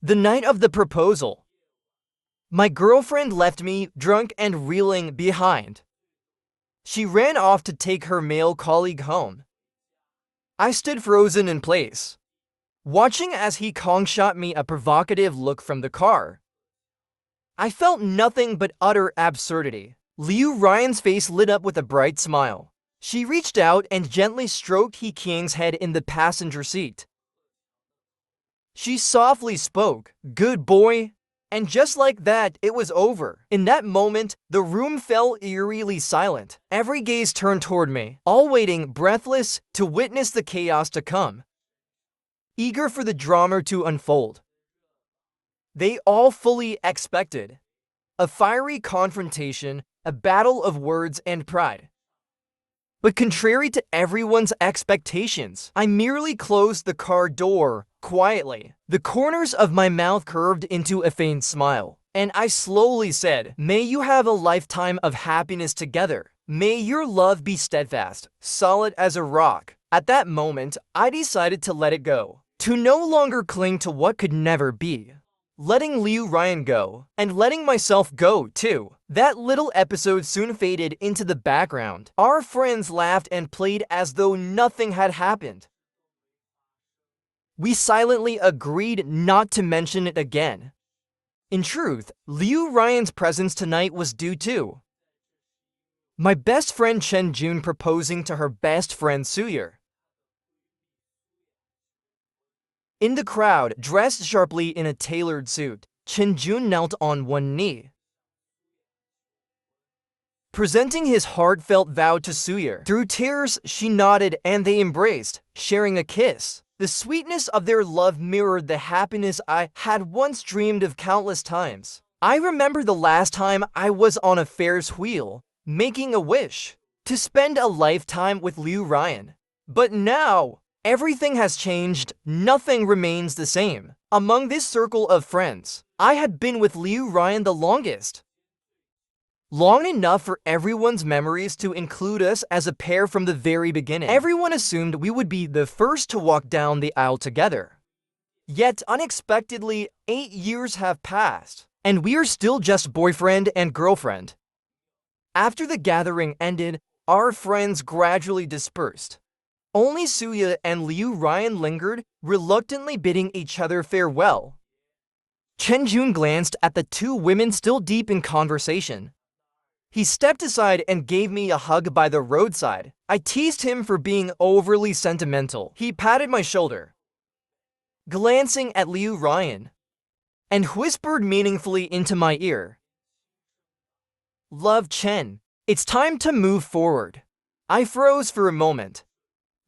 The night of the proposal. My girlfriend left me drunk and reeling behind. She ran off to take her male colleague home. I stood frozen in place, watching as he shot me a provocative look from the car. I felt nothing but utter absurdity. Liu Ryan's face lit up with a bright smile. She reached out and gently stroked He King's head in the passenger seat. She softly spoke, "Good boy." And just like that, it was over. In that moment, the room fell eerily silent. Every gaze turned toward me, all waiting, breathless, to witness the chaos to come, eager for the drama to unfold. They all fully expected a fiery confrontation, a battle of words and pride. But contrary to everyone's expectations, I merely closed the car door quietly. The corners of my mouth curved into a faint smile, and I slowly said, "May you have a lifetime of happiness together. May your love be steadfast, solid as a rock." At that moment, I decided to let it go, to no longer cling to what could never be. Letting Liu Ryan go, and letting myself go too. That little episode soon faded into the background. Our friends laughed and played as though nothing had happened. We silently agreed not to mention it again. In truth, Liu Ryan's presence tonight was due to my best friend Chen Jun proposing to her best friend Suyer. In the crowd, dressed sharply in a tailored suit, Chen Jun knelt on one knee, presenting his heartfelt vow to Suyer. Through tears, she nodded and they embraced, sharing a kiss. The sweetness of their love mirrored the happiness I had once dreamed of countless times. I remember the last time I was on a Ferris wheel, making a wish to spend a lifetime with Liu Ryan. But now, everything has changed, nothing remains the same. Among this circle of friends, I had been with Liu Ryan the longest. Long enough for everyone's memories to include us as a pair from the very beginning. Everyone assumed we would be the first to walk down the aisle together. Yet, unexpectedly, 8 years have passed, and we are still just boyfriend and girlfriend. After the gathering ended, our friends gradually dispersed. Only Suya and Liu Ryan lingered, reluctantly bidding each other farewell. Chen Jun glanced at the two women still deep in conversation. He stepped aside and gave me a hug by the roadside. I teased him for being overly sentimental. He patted my shoulder, glancing at Liu Ryan, and whispered meaningfully into my ear, "Love, Chen, it's time to move forward." I froze for a moment,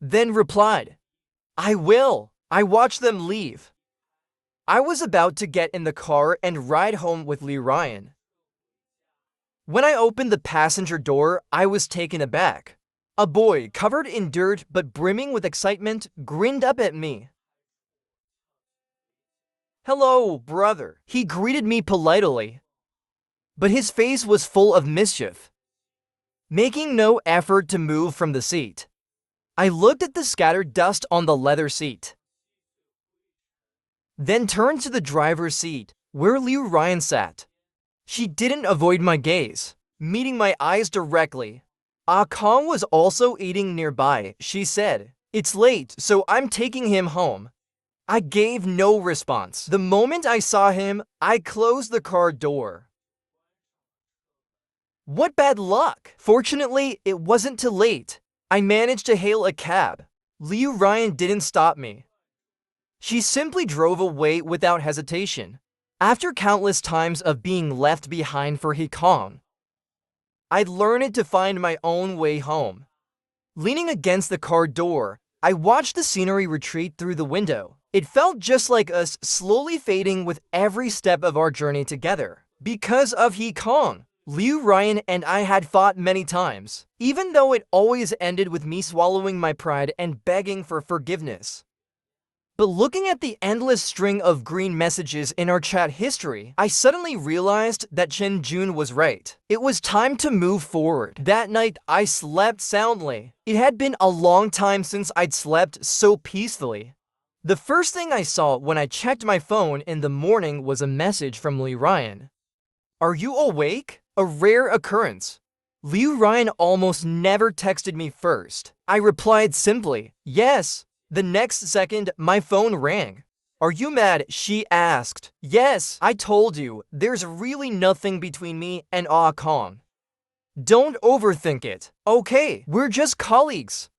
then replied, "I will." I watched them leave. I was about to get in the car and ride home with Liu Ryan. When I opened the passenger door, I was taken aback. A boy, covered in dirt but brimming with excitement, grinned up at me. "Hello, brother." He greeted me politely, but his face was full of mischief. Making no effort to move from the seat, I looked at the scattered dust on the leather seat, then turned to the driver's seat, where Liu Ryan sat. She didn't avoid my gaze, meeting my eyes directly. Ah Kong was also eating nearby. She said, "It's late, so I'm taking him home." I gave no response. The moment I saw him, I closed the car door. What bad luck! Fortunately, it wasn't too late. I managed to hail a cab. Liu Ryan didn't stop me. She simply drove away without hesitation. After countless times of being left behind for He Kong, I'd learned to find my own way home. Leaning against the car door, I watched the scenery retreat through the window. It felt just like us, slowly fading with every step of our journey together. Because of He Kong, Liu Ryan and I had fought many times, even though it always ended with me swallowing my pride and begging for forgiveness. But looking at the endless string of green messages in our chat history, I suddenly realized that Chen Jun was right. It was time to move forward. That night, I slept soundly. It had been a long time since I'd slept so peacefully. The first thing I saw when I checked my phone in the morning was a message from Liu Ryan. "Are you awake?" A rare occurrence. Liu Ryan almost never texted me first. I replied simply, "Yes." The next second, my phone rang. "Are you mad?" she asked. "Yes, I told you, there's really nothing between me and Ah Kong. Don't overthink it. Okay, we're just colleagues.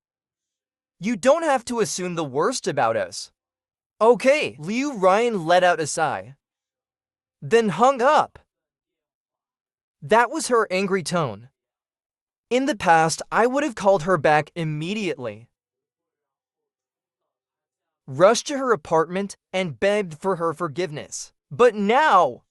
You don't have to assume the worst about us." Okay, Liu Ryan let out a sigh, then hung up. That was her angry tone. In the past, I would have called her back immediately, rushed to her apartment, and begged for her forgiveness. But now,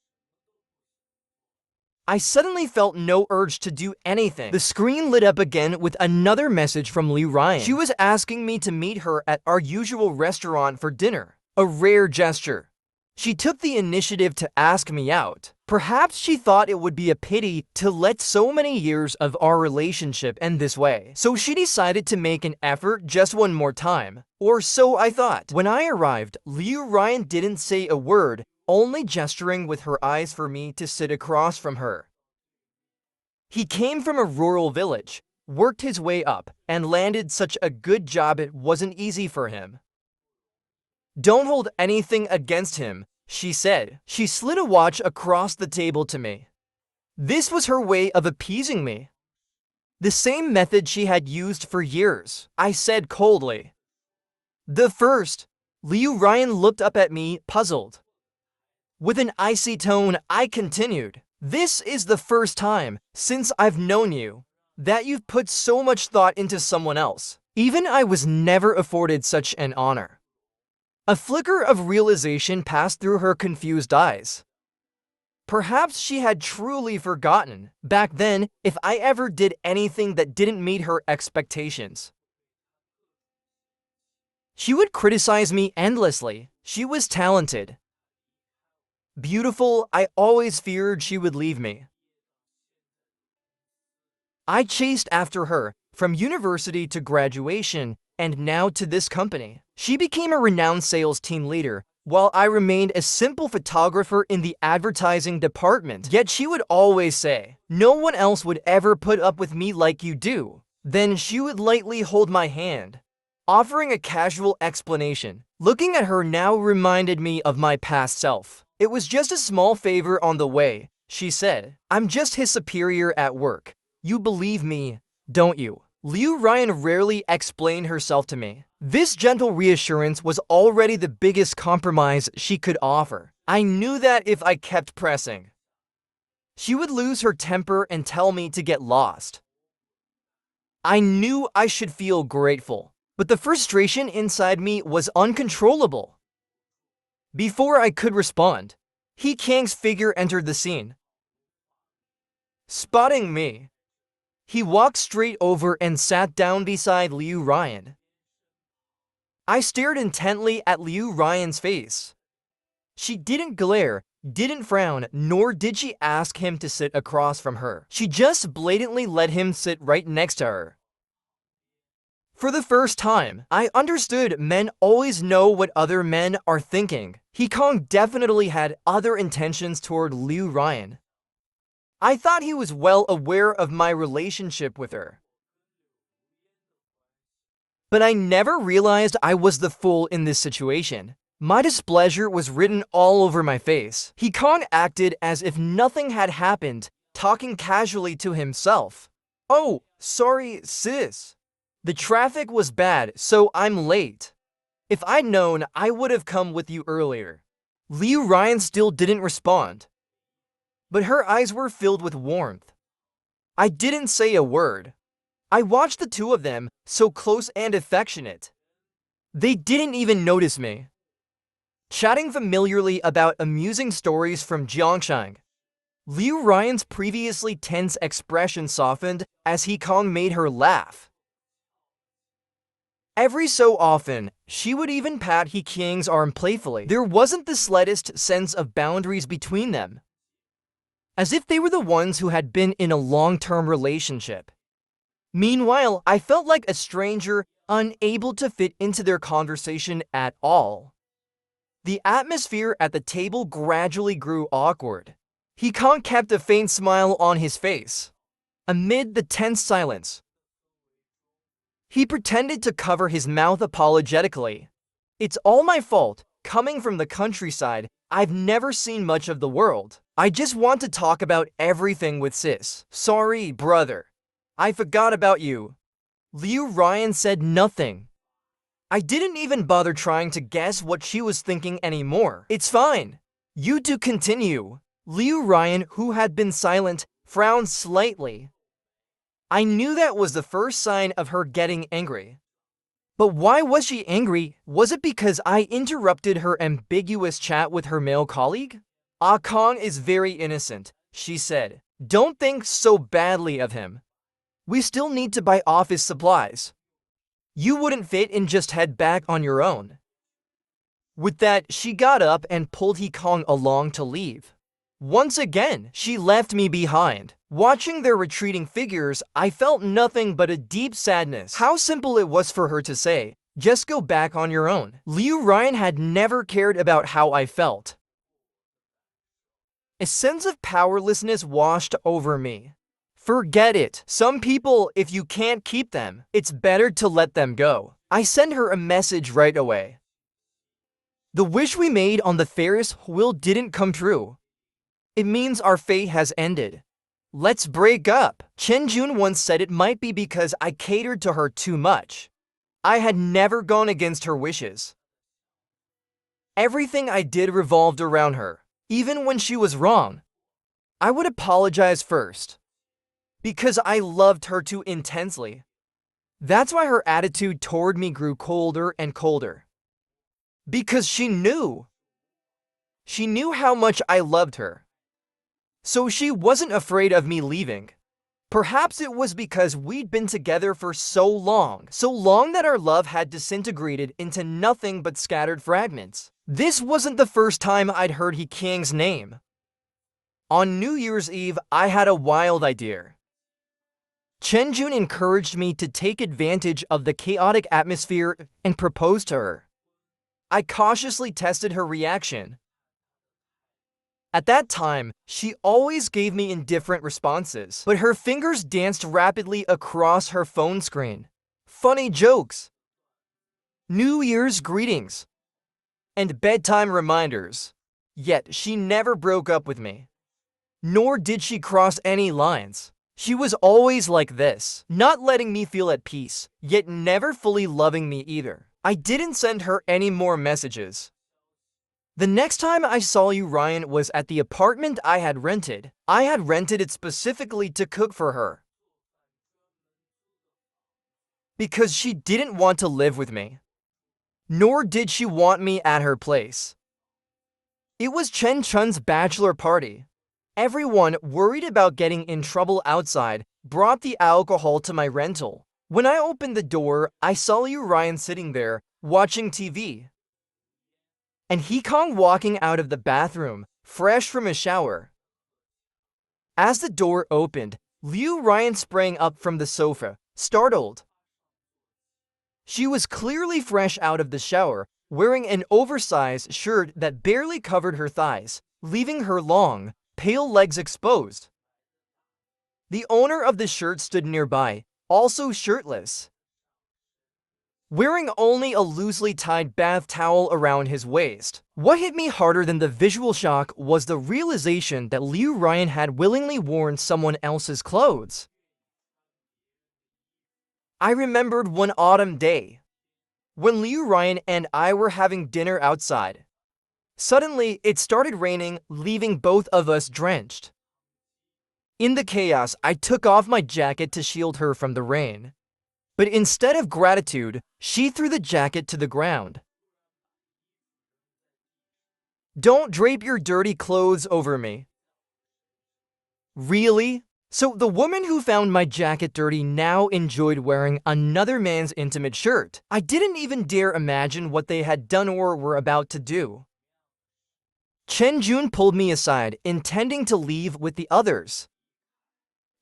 I suddenly felt no urge to do anything. The screen lit up again with another message from Liu Ryan. She was asking me to meet her at our usual restaurant for dinner. A rare gesture. She took the initiative to ask me out. Perhaps she thought it would be a pity to let so many years of our relationship end this way. So she decided to make an effort just one more time. Or so I thought. When I arrived, Liu Ryan didn't say a word, only gesturing with her eyes for me to sit across from her. He came from a rural village, worked his way up, and landed such a good job it wasn't easy for him. "Don't hold anything against him," she said. She slid a watch across the table to me. This was her way of appeasing me. The same method she had used for years. I said coldly. "The first." Liu Ryan looked up at me, puzzled. With an icy tone, I continued. "This is the first time, since I've known you, that you've put so much thought into someone else. Even I was never afforded such an honor." A flicker of realization passed through her confused eyes. Perhaps she had truly forgotten, back then, if I ever did anything that didn't meet her expectations. She would criticize me endlessly. She was talented, beautiful. I always feared she would leave me. I chased after her, from university to graduation, and now to this company. She became a renowned sales team leader, while I remained a simple photographer in the advertising department. Yet she would always say, "No one else would ever put up with me like you do." Then she would lightly hold my hand, offering a casual explanation. Looking at her now reminded me of my past self. "It was just a small favor on the way," she said. "I'm just his superior at work. You believe me, don't you?" Liu Ryan rarely explained herself to me. This gentle reassurance was already the biggest compromise she could offer. I knew that if I kept pressing, she would lose her temper and tell me to get lost. I knew I should feel grateful, but the frustration inside me was uncontrollable. Before I could respond, He Kang's figure entered the scene. Spotting me, he walked straight over and sat down beside Liu Ryan. I stared intently at Liu Ryan's face. She didn't glare, didn't frown, nor did she ask him to sit across from her. She just blatantly let him sit right next to her. For the first time, I understood men always know what other men are thinking. He Kang definitely had other intentions toward Liu Ryan. I thought he was well aware of my relationship with her. But I never realized I was the fool in this situation. My displeasure was written all over my face. He Kang acted as if nothing had happened, talking casually to himself. "Oh, sorry, sis. The traffic was bad, so I'm late. If I'd known, I would have come with you earlier." Liu Ryan still didn't respond, but her eyes were filled with warmth. I didn't say a word. I watched the two of them, so close and affectionate. They didn't even notice me, chatting familiarly about amusing stories from Jiangshang. Liu Ryan's previously tense expression softened as He Kang made her laugh. Every so often, she would even pat He Kang's arm playfully. There wasn't the slightest sense of boundaries between them, as if they were the ones who had been in a long-term relationship. Meanwhile, I felt like a stranger unable to fit into their conversation at all. The atmosphere at the table gradually grew awkward. He kept a faint smile on his face. Amid the tense silence, he pretended to cover his mouth apologetically. It's all my fault. Coming from the countryside, I've never seen much of the world. I just want to talk about everything with sis. Sorry, brother. I forgot about you. Liu Ryan said nothing. I didn't even bother trying to guess what she was thinking anymore. It's fine. You do continue. Liu Ryan, who had been silent, frowned slightly. I knew that was the first sign of her getting angry. But why was she angry? Was it because I interrupted her ambiguous chat with her male colleague? Ah Kong is very innocent, she said. Don't think so badly of him. We still need to buy office supplies. You wouldn't fit and just head back on your own. With that, she got up and pulled He Kong along to leave. Once again, she left me behind. Watching their retreating figures, I felt nothing but a deep sadness. How simple it was for her to say, just go back on your own. Liu Ryan had never cared about how I felt. A sense of powerlessness washed over me. Forget it. Some people, if you can't keep them, it's better to let them go. I sent her a message right away. The wish we made on the Ferris wheel didn't come true. It means our fate has ended. Let's break up. Chen Jun once said it might be because I catered to her too much. I had never gone against her wishes. Everything I did revolved around her. Even when she was wrong, I would apologize first. Because I loved her too intensely. That's why her attitude toward me grew colder and colder. Because she knew. She knew how much I loved her. So she wasn't afraid of me leaving. Perhaps it was because we'd been together for so long that our love had disintegrated into nothing but scattered fragments. This wasn't the first time I'd heard He Kang's name. On New Year's Eve, I had a wild idea. Chen Jun encouraged me to take advantage of the chaotic atmosphere and propose to her. I cautiously tested her reaction. At that time, she always gave me indifferent responses, but her fingers danced rapidly across her phone screen. Funny jokes, New Year's greetings, and bedtime reminders. Yet she never broke up with me. Nor did she cross any lines. She was always like this, not letting me feel at peace, yet never fully loving me either. I didn't send her any more messages. The next time I saw you, Ryan, was at the apartment I had rented. I had rented it specifically to cook for her. Because she didn't want to live with me. Nor did she want me at her place. It was Chen Chun's bachelor party. Everyone, worried about getting in trouble outside, brought the alcohol to my rental. When I opened the door, I saw Liu Ryan sitting there, watching TV. And He Kong walking out of the bathroom, fresh from a shower. As the door opened, Liu Ryan sprang up from the sofa, startled. She was clearly fresh out of the shower, wearing an oversized shirt that barely covered her thighs, leaving her long, pale legs exposed. The owner of the shirt stood nearby, also shirtless, wearing only a loosely tied bath towel around his waist. What hit me harder than the visual shock was the realization that Liu Ryan had willingly worn someone else's clothes. I remembered one autumn day, when Liu Ryan and I were having dinner outside. Suddenly, it started raining, leaving both of us drenched. In the chaos, I took off my jacket to shield her from the rain. But instead of gratitude, she threw the jacket to the ground. Don't drape your dirty clothes over me. Really? So the woman who found my jacket dirty now enjoyed wearing another man's intimate shirt. I didn't even dare imagine what they had done or were about to do. Chen Jun pulled me aside, intending to leave with the others.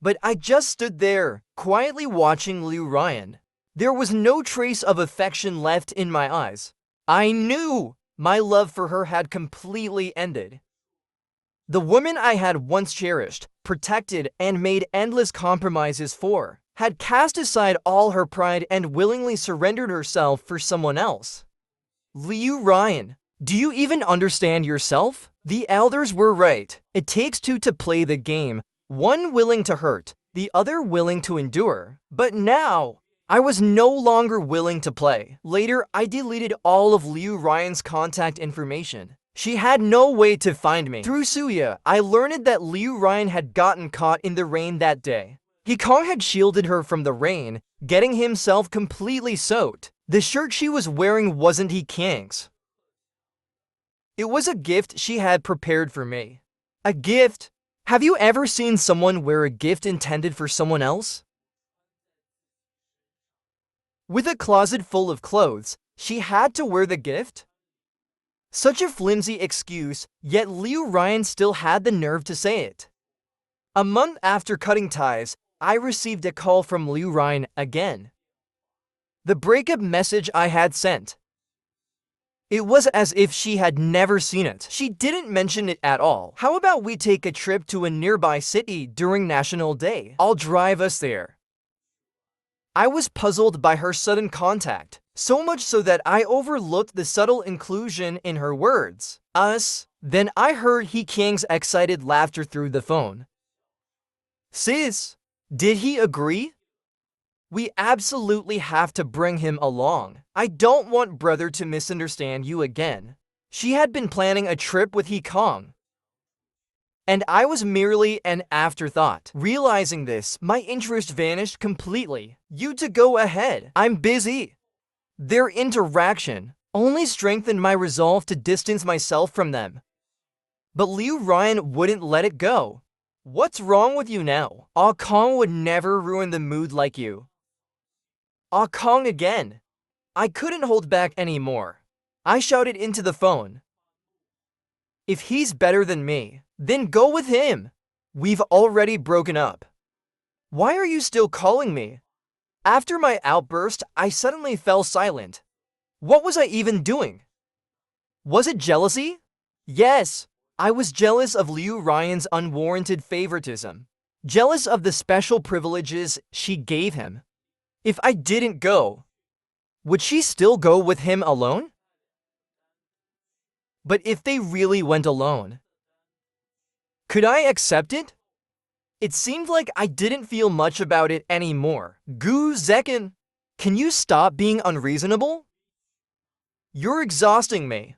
But I just stood there, quietly watching Liu Ryan. There was no trace of affection left in my eyes. I knew my love for her had completely ended. The woman I had once cherished, protected, and made endless compromises for, had cast aside all her pride and willingly surrendered herself for someone else. Liu Ryan, do you even understand yourself? The elders were right. It takes two to play the game, one willing to hurt, the other willing to endure. But now, I was no longer willing to play. Later, I deleted all of Liu Ryan's contact information. She had no way to find me. Through Suya, I learned that Liu Ryan had gotten caught in the rain that day. Hikong had shielded her from the rain, getting himself completely soaked. The shirt she was wearing wasn't Hikang's. It was a gift she had prepared for me. A gift? Have you ever seen someone wear a gift intended for someone else? With a closet full of clothes, she had to wear the gift? Such a flimsy excuse, yet Liu Ryan still had the nerve to say it. A month after cutting ties, I received a call from Liu Ryan again. The breakup message I had sent. It was as if she had never seen it. She didn't mention it at all. How about we take a trip to a nearby city during National Day? I'll drive us there. I was puzzled by her sudden contact, so much so that I overlooked the subtle inclusion in her words. Us. Then I heard Hikang's excited laughter through the phone. Sis, did he agree? We absolutely have to bring him along. I don't want brother to misunderstand you again. She had been planning a trip with Hikong, and I was merely an afterthought. Realizing this, my interest vanished completely. You to go ahead. I'm busy. Their interaction only strengthened my resolve to distance myself from them. But Liu Ryan wouldn't let it go. What's wrong with you now? Ah Kong would never ruin the mood like you. Ah Kong again. I couldn't hold back anymore. I shouted into the phone. If he's better than me, then go with him. We've already broken up. Why are you still calling me? After my outburst, I suddenly fell silent. What was I even doing? Was it jealousy? Yes, I was jealous of Liu Ryan's unwarranted favoritism. Jealous of the special privileges she gave him. If I didn't go, would she still go with him alone? But if they really went alone, could I accept it? It seemed like I didn't feel much about it anymore. Gu Zekin, can you stop being unreasonable? You're exhausting me.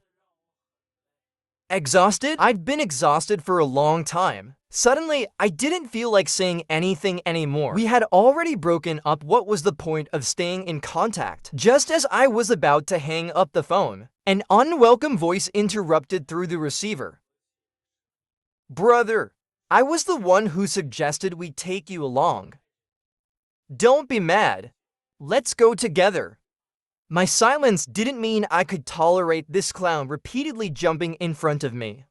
Exhausted? I'd been exhausted for a long time. Suddenly, I didn't feel like saying anything anymore. We had already broken up. What was the point of staying in contact? Just as I was about to hang up the phone, an unwelcome voice interrupted through the receiver. Brother, I was the one who suggested we take you along. Don't be mad. Let's go together. My silence didn't mean I could tolerate this clown repeatedly jumping in front of me.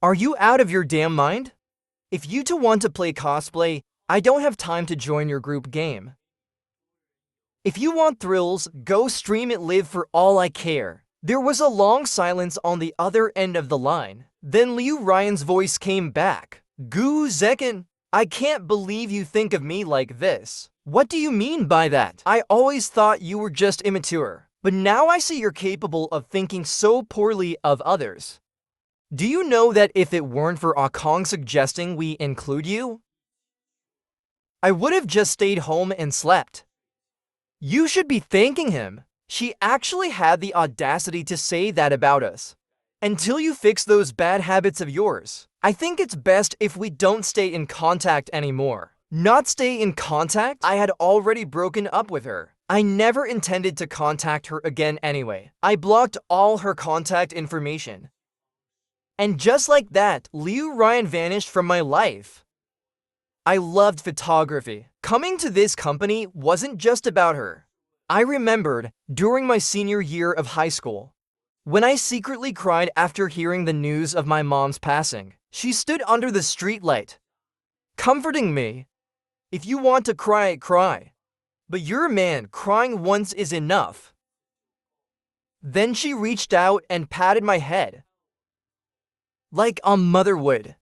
Are you out of your damn mind? If you two want to play cosplay, I don't have time to join your group game. If you want thrills, go stream it live for all I care. There was a long silence on the other end of the line. Then Liu Ryan's voice came back. Gu Zekin, I can't believe you think of me like this. What do you mean by that? I always thought you were just immature, but now I see you're capable of thinking so poorly of others. Do you know that if it weren't for Ah Kong suggesting we include you, I would have just stayed home and slept. You should be thanking him. She actually had the audacity to say that about us. Until you fix those bad habits of yours, I think it's best if we don't stay in contact anymore. Not stay in contact? I had already broken up with her. I never intended to contact her again anyway. I blocked all her contact information. And just like that, Liu Ryan vanished from my life. I loved photography. Coming to this company wasn't just about her. I remembered, during my senior year of high school, when I secretly cried after hearing the news of my mom's passing. She stood under the streetlight, comforting me. If you want to cry, cry. But you're a man, crying once is enough. Then she reached out and patted my head, like a mother would.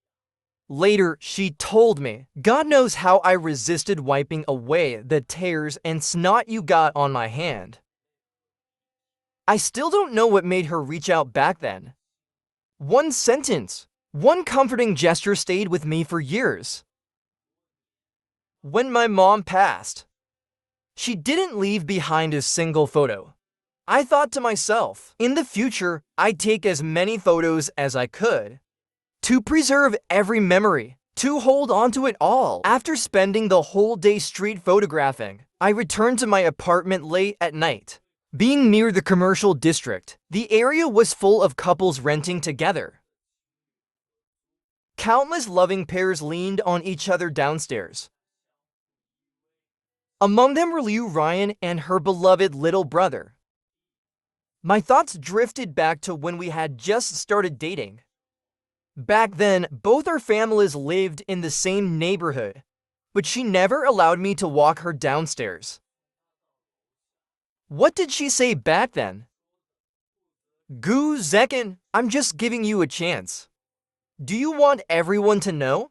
Later, she told me, God knows how I resisted wiping away the tears and snot you got on my hand. I still don't know what made her reach out back then. One sentence, one comforting gesture stayed with me for years. When my mom passed, she didn't leave behind a single photo. I thought to myself, in the future, I'd take as many photos as I could, to preserve every memory, to hold onto it all. After spending the whole day street photographing, I returned to my apartment late at night. Being near the commercial district, the area was full of couples renting together. Countless loving pairs leaned on each other downstairs. Among them were Liu Ryan and her beloved little brother. My thoughts drifted back to when we had just started dating. Back then, both our families lived in the same neighborhood, but she never allowed me to walk her downstairs. What did she say back then? Gu Zekin, I'm just giving you a chance. Do you want everyone to know?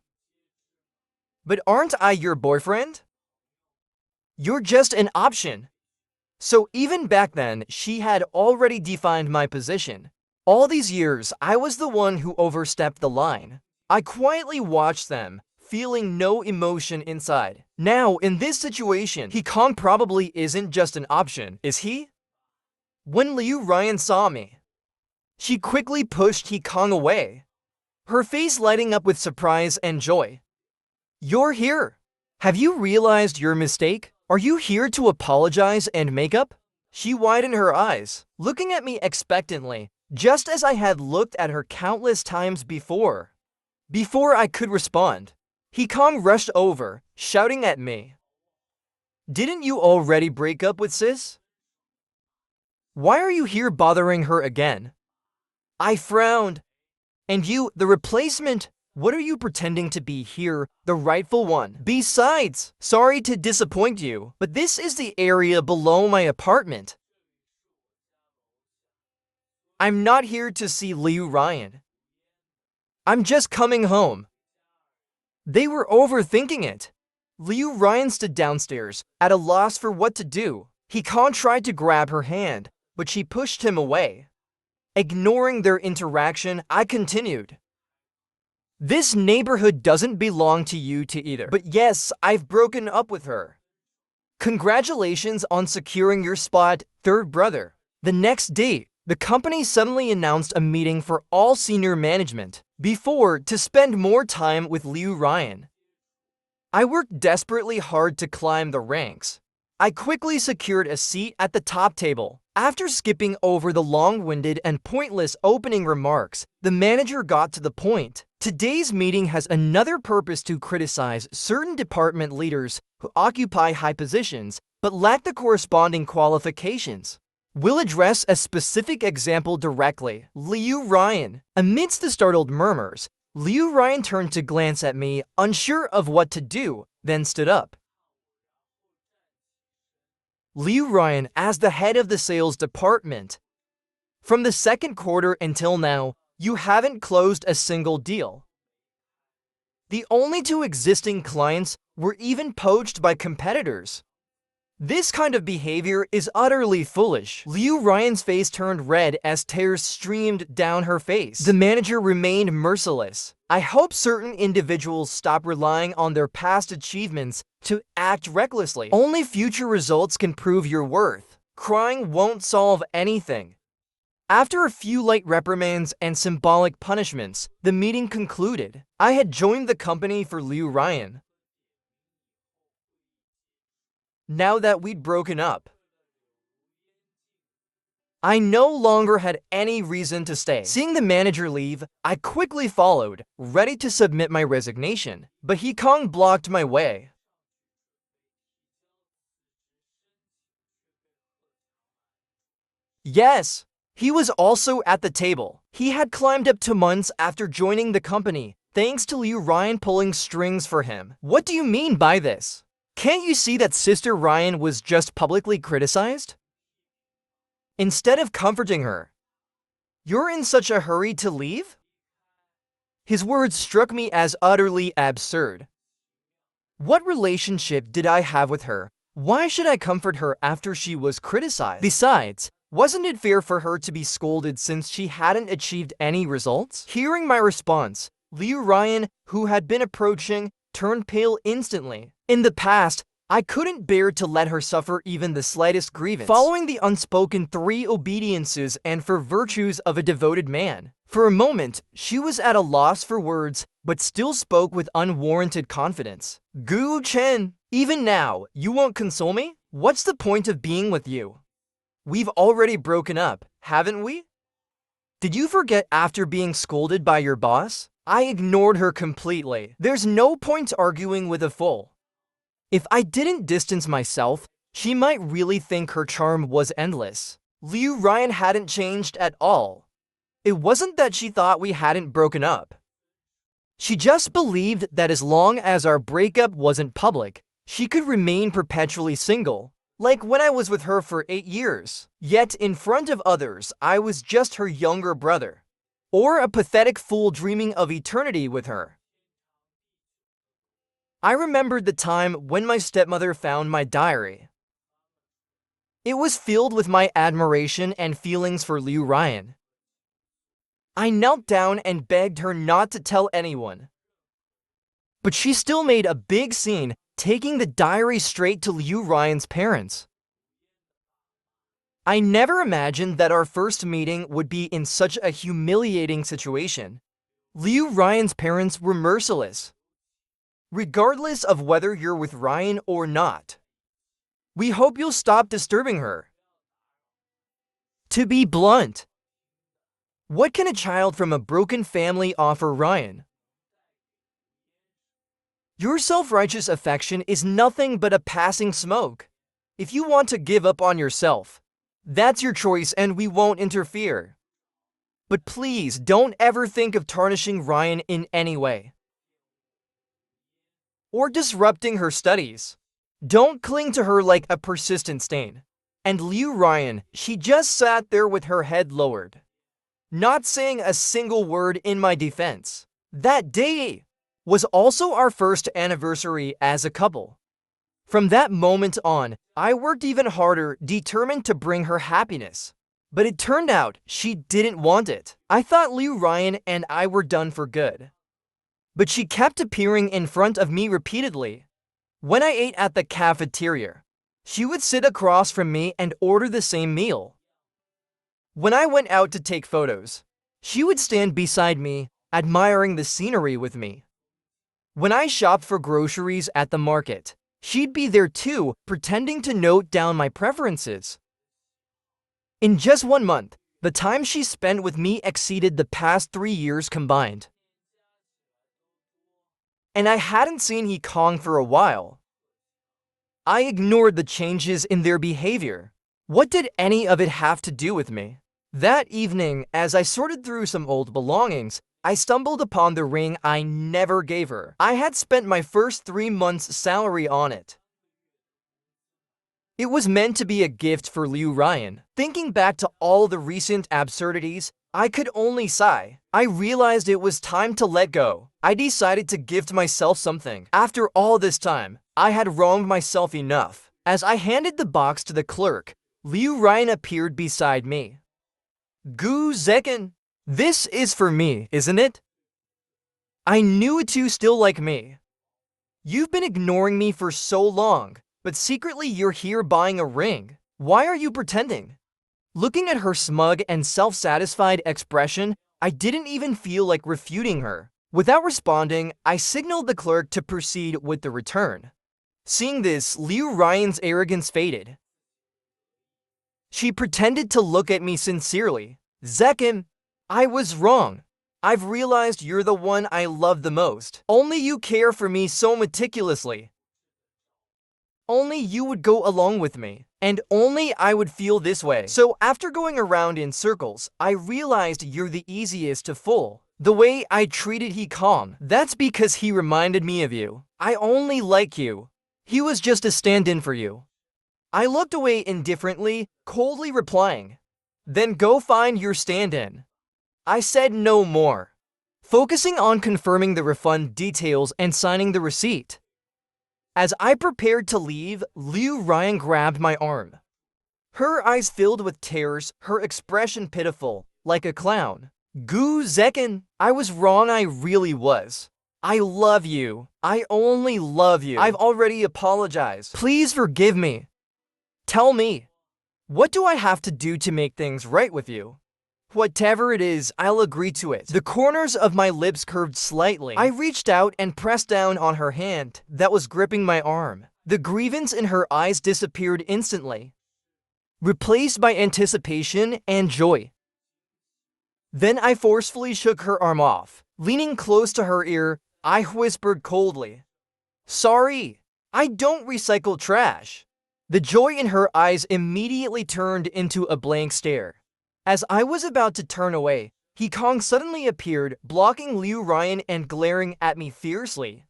But aren't I your boyfriend? You're just an option. So even back then, she had already defined my position. All these years, I was the one who overstepped the line. I quietly watched them, feeling no emotion inside. Now, in this situation, Hikong probably isn't just an option, is he? When Liu Ryan saw me, she quickly pushed Hikong away, her face lighting up with surprise and joy. You're here. Have you realized your mistake? Are you here to apologize and make up? She widened her eyes, looking at me expectantly, just as I had looked at her countless times before. Before I could respond, Hikong rushed over, shouting at me, "Didn't you already break up with sis? Why are you here bothering her again?" I frowned. And you, the replacement, what are you pretending to be here, the rightful one? Besides, sorry to disappoint you, but this is the area below my apartment. I'm not here to see Liu Ryan. I'm just coming home. They were overthinking it. Liu Ryan stood downstairs, at a loss for what to do. Hikong tried to grab her hand, but she pushed him away. Ignoring their interaction, I continued. This neighborhood doesn't belong to you to either. But yes, I've broken up with her. Congratulations on securing your spot, third brother. The next day, the company suddenly announced a meeting for all senior management, to spend more time with Liu Ryan. I worked desperately hard to climb the ranks. I quickly secured a seat at the top table. After skipping over the long-winded and pointless opening remarks, the manager got to the point. Today's meeting has another purpose: to criticize certain department leaders who occupy high positions but lack the corresponding qualifications. We'll address a specific example directly. Liu Ryan. Amidst the startled murmurs, Liu Ryan turned to glance at me, unsure of what to do, then stood up. Liu Ryan, as the head of the sales department. From the second quarter until now, you haven't closed a single deal. The only two existing clients were even poached by competitors. This kind of behavior is utterly foolish. Liu Ryan's face turned red as tears streamed down her face. The manager remained merciless. I hope certain individuals stop relying on their past achievements to act recklessly. Only future results can prove your worth. Crying won't solve anything. After a few light reprimands and symbolic punishments, the meeting concluded. I had joined the company for Liu Ryan. Now that we'd broken up, I no longer had any reason to stay. Seeing the manager leave, I quickly followed, ready to submit my resignation, but Hikong blocked my way. Yes, he was also at the table. He had climbed up 2 months after joining the company, thanks to Liu Ryan pulling strings for him. What do you mean by this? Can't you see that Sister Ryan was just publicly criticized? Instead of comforting her, "You're in such a hurry to leave?" His words struck me as utterly absurd. What relationship did I have with her? Why should I comfort her after she was criticized? Besides, wasn't it fair for her to be scolded since she hadn't achieved any results? Hearing my response, Liu Ryan, who had been approaching, turned pale instantly. In the past, I couldn't bear to let her suffer even the slightest grievance, following the unspoken 3 obediences and for virtues of a devoted man. For a moment, she was at a loss for words, but still spoke with unwarranted confidence. "Gu Chen, even now, you won't console me? What's the point of being with you? We've already broken up, haven't we? Did you forget after being scolded by your boss?" I ignored her completely. There's no point arguing with a fool. If I didn't distance myself, she might really think her charm was endless. Liu Ryan hadn't changed at all. It wasn't that she thought we hadn't broken up. She just believed that as long as our breakup wasn't public, she could remain perpetually single, like when I was with her for 8 years. Yet in front of others, I was just her younger brother, or a pathetic fool dreaming of eternity with her. I remembered the time when my stepmother found my diary. It was filled with my admiration and feelings for Liu Ryan. I knelt down and begged her not to tell anyone. But she still made a big scene, taking the diary straight to Liu Ryan's parents. I never imagined that our first meeting would be in such a humiliating situation. Liu Ryan's parents were merciless. "Regardless of whether you're with Ryan or not, we hope you'll stop disturbing her." To be blunt, what can a child from a broken family offer Ryan? Your self-righteous affection is nothing but a passing smoke. If you want to give up on yourself, that's your choice and we won't interfere. But please don't ever think of tarnishing Ryan in any way, or disrupting her studies. Don't cling to her like a persistent stain. And Liu Ryan, she just sat there with her head lowered, not saying a single word in my defense. That day was also our first anniversary as a couple. From that moment on, I worked even harder, determined to bring her happiness. But it turned out she didn't want it. I thought Liu Ryan and I were done for good. But she kept appearing in front of me repeatedly. When I ate at the cafeteria, she would sit across from me and order the same meal. When I went out to take photos, she would stand beside me, admiring the scenery with me. When I shopped for groceries at the market, she'd be there too, pretending to note down my preferences. In just 1 month, the time she spent with me exceeded the past 3 years combined. And I hadn't seen He Kong for a while. I ignored the changes in their behavior. What did any of it have to do with me? That evening, as I sorted through some old belongings, I stumbled upon the ring I never gave her. I had spent my first 3 months' salary on it. It was meant to be a gift for Liu Ryan. Thinking back to all the recent absurdities, I could only sigh. I realized it was time to let go. I decided to gift myself something. After all this time, I had wronged myself enough. As I handed the box to the clerk, Liu Ryan appeared beside me. "Gu Zeken, this is for me, isn't it?" I knew it you still like me. You've been ignoring me for so long, but secretly you're here buying a ring. Why are you pretending? Looking at her smug and self-satisfied expression, I didn't even feel like refuting her. Without responding, I signaled the clerk to proceed with the return. Seeing this, Liu Ryan's arrogance faded. She pretended to look at me sincerely. "Zeken, I was wrong. I've realized you're the one I love the most. Only you care for me so meticulously. Only you would go along with me, and only I would feel this way. So after going around in circles, I realized you're the easiest to fool. The way I treated He Kong, that's because he reminded me of you. I only like you. He was just a stand-in for you. I looked away indifferently, coldly replying, "Then go find your stand-in." I said no more, focusing on confirming the refund details and signing the receipt. As I prepared to leave, Liu Ryan grabbed my arm. Her eyes filled with tears, her expression pitiful, like a clown. Gu Zekin, I was wrong, I really was. I love you. I only love you. I've already apologized. Please forgive me. Tell me, what do I have to do to make things right with you? Whatever it is, I'll agree to it. The corners of my lips curved slightly. I reached out and pressed down on her hand that was gripping my arm. The grievance in her eyes disappeared instantly, replaced by anticipation and joy. Then I forcefully shook her arm off. Leaning close to her ear, I whispered coldly, "Sorry, I don't recycle trash." The joy in her eyes immediately turned into a blank stare. As I was about to turn away, Kong suddenly appeared, blocking Liu Ryan and glaring at me fiercely.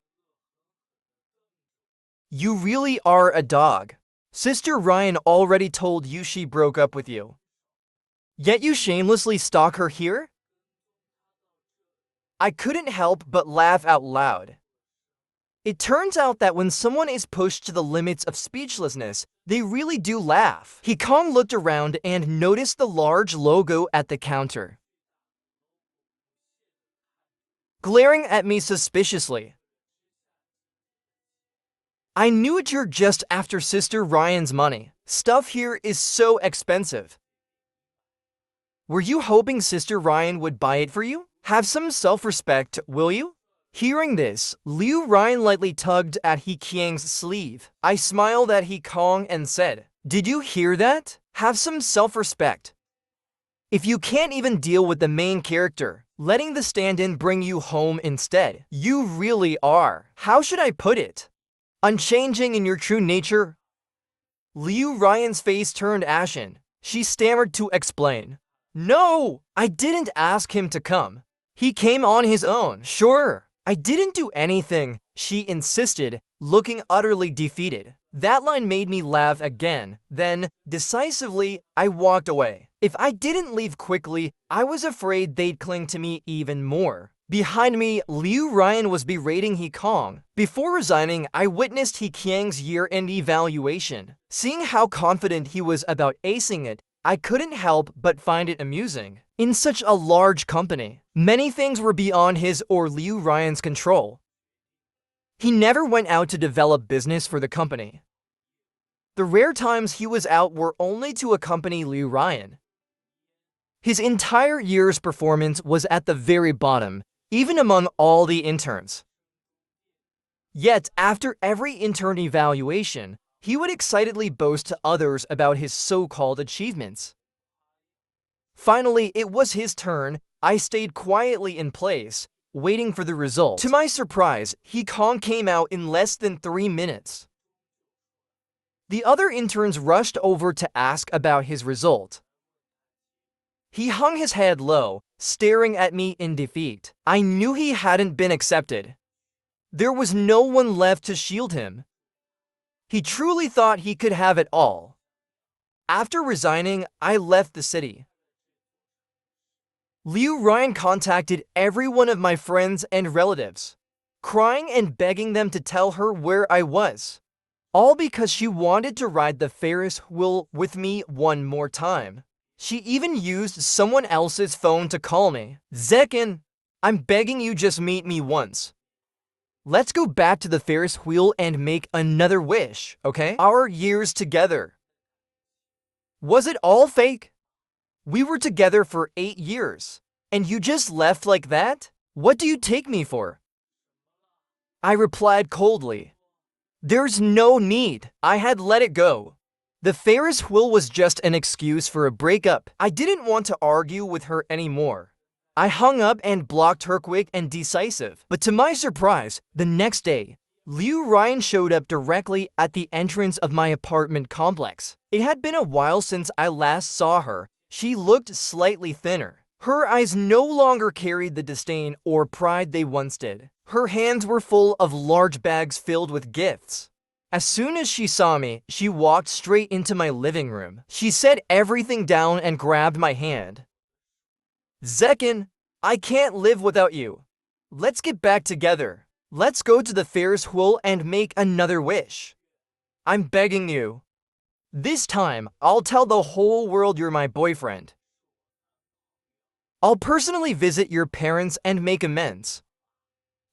"You really are a dog. Sister Ryan already told you she broke up with you. Yet you shamelessly stalk her here?" I couldn't help but laugh out loud. It turns out that when someone is pushed to the limits of speechlessness, they really do laugh. Kong looked around and noticed the large logo at the counter, glaring at me suspiciously. "I knew it, you're just after Sister Ryan's money. Stuff here is so expensive. Were you hoping Sister Ryan would buy it for you? Have some self-respect, will you?" Hearing this, Liu Ryan lightly tugged at Kang's sleeve. I smiled at Kong and said, "Did you hear that? Have some self-respect. If you can't even deal with the main character, letting the stand-in bring you home instead, you really are, how should I put it, unchanging in your true nature." Liu Ryan's face turned ashen. She stammered to explain, "No, I didn't ask him to come. He came on his own." "Sure, I didn't do anything," she insisted, looking utterly defeated. That line made me laugh again. Then, decisively, I walked away. If I didn't leave quickly, I was afraid they'd cling to me even more. Behind me, Liu Ryan was berating Kong. Before resigning, I witnessed Kang's year-end evaluation. Seeing how confident he was about acing it, I couldn't help but find it amusing. In such a large company, many things were beyond his or Liu Ryan's control. He never went out to develop business for the company. The rare times he was out were only to accompany Liu Ryan. His entire year's performance was at the very bottom, even among all the interns. Yet, after every intern evaluation, he would excitedly boast to others about his so-called achievements. Finally, it was his turn. I stayed quietly in place, waiting for the result. To my surprise, Kong came out in less than 3 minutes. The other interns rushed over to ask about his result. He hung his head low, staring at me in defeat. I knew he hadn't been accepted. There was no one left to shield him. He truly thought he could have it all. After resigning, I left the city. Liu Ryan contacted every one of my friends and relatives, crying and begging them to tell her where I was. All because she wanted to ride the Ferris wheel with me one more time. She even used someone else's phone to call me. "Zekin, I'm begging you, just meet me once. Let's go back to the Ferris wheel and make another wish, okay? Our years together. Was it all fake? We were together for 8 years, and you just left like that? What do you take me for?" I replied coldly, "There's no need. I had let it go. The Ferris wheel was just an excuse for a breakup." I didn't want to argue with her anymore. I hung up and blocked her quick and decisive. But to my surprise, the next day, Liu Ryan showed up directly at the entrance of my apartment complex. It had been a while since I last saw her. She looked slightly thinner. Her eyes no longer carried the disdain or pride they once did. Her hands were full of large bags filled with gifts. As soon as she saw me, she walked straight into my living room. She set everything down and grabbed my hand. Zekin, I can't live without you. Let's get back together. Let's go to the Ferris wheel and make another wish. I'm begging you. This time, I'll tell the whole world you're my boyfriend. I'll personally visit your parents and make amends.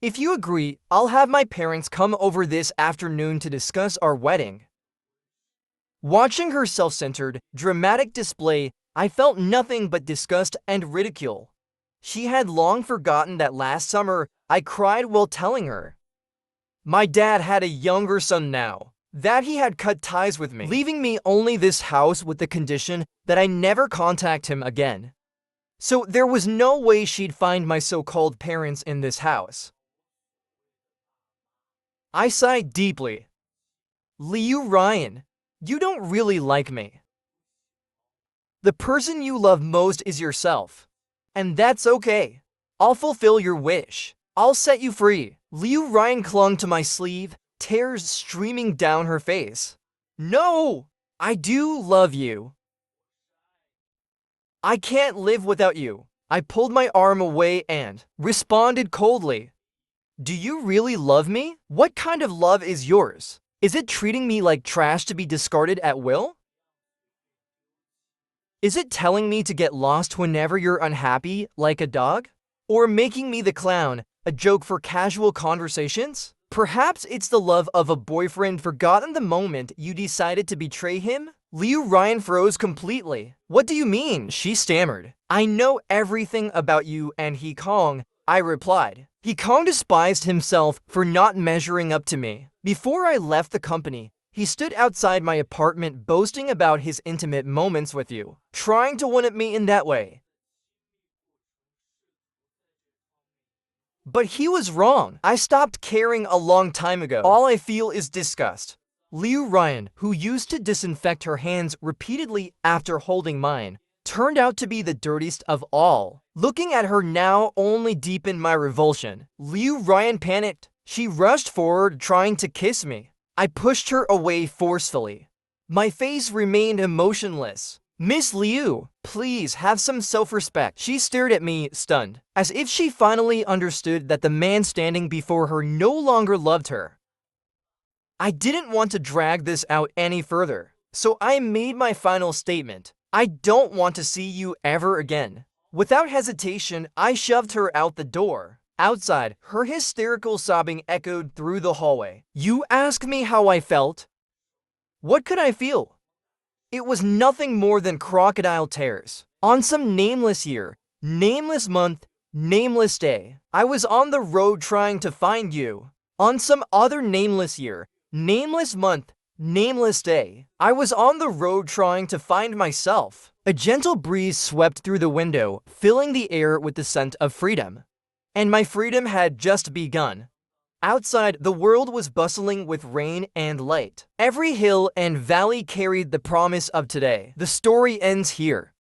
If you agree, I'll have my parents come over this afternoon to discuss our wedding. Watching her self-centered, dramatic display, I felt nothing but disgust and ridicule. She had long forgotten that last summer, I cried while telling her. My dad had a younger son now, that he had cut ties with me, leaving me only this house with the condition that I never contact him again. So there was no way she'd find my so-called parents in this house. I sighed deeply. Liu Ryan, you don't really like me. The person you love most is yourself. And that's okay. I'll fulfill your wish. I'll set you free. Liu Ryan clung to my sleeve, tears streaming down her face. No! I do love you. I can't live without you. I pulled my arm away and responded coldly. Do you really love me? What kind of love is yours? Is it treating me like trash to be discarded at will? Is it telling me to get lost whenever you're unhappy, like a dog? Or making me the clown, a joke for casual conversations? Perhaps it's the love of a boyfriend forgotten the moment you decided to betray him? Liu Ryan froze completely. What do you mean? She stammered. I know everything about you and He Kong, I replied. He Kong despised himself for not measuring up to me. Before I left the company, he stood outside my apartment boasting about his intimate moments with you, trying to win at me in that way. But he was wrong. I stopped caring a long time ago. All I feel is disgust. Liu Ryan, who used to disinfect her hands repeatedly after holding mine, turned out to be the dirtiest of all. Looking at her now only deepened my revulsion. Liu Ryan panicked. She rushed forward, trying to kiss me. I pushed her away forcefully. My face remained emotionless. Miss Liu, please have some self-respect. She stared at me, stunned, as if she finally understood that the man standing before her no longer loved her. I didn't want to drag this out any further, so I made my final statement. I don't want to see you ever again. Without hesitation, I shoved her out the door. Outside, her hysterical sobbing echoed through the hallway. You ask me how I felt? What could I feel? It was nothing more than crocodile tears. On some nameless year, nameless month, nameless day, I was on the road trying to find you. On some other nameless year, nameless month, nameless day, I was on the road trying to find myself. A gentle breeze swept through the window, filling the air with the scent of freedom. And my freedom had just begun. Outside, the world was bustling with rain and light. Every hill and valley carried the promise of today. The story ends here.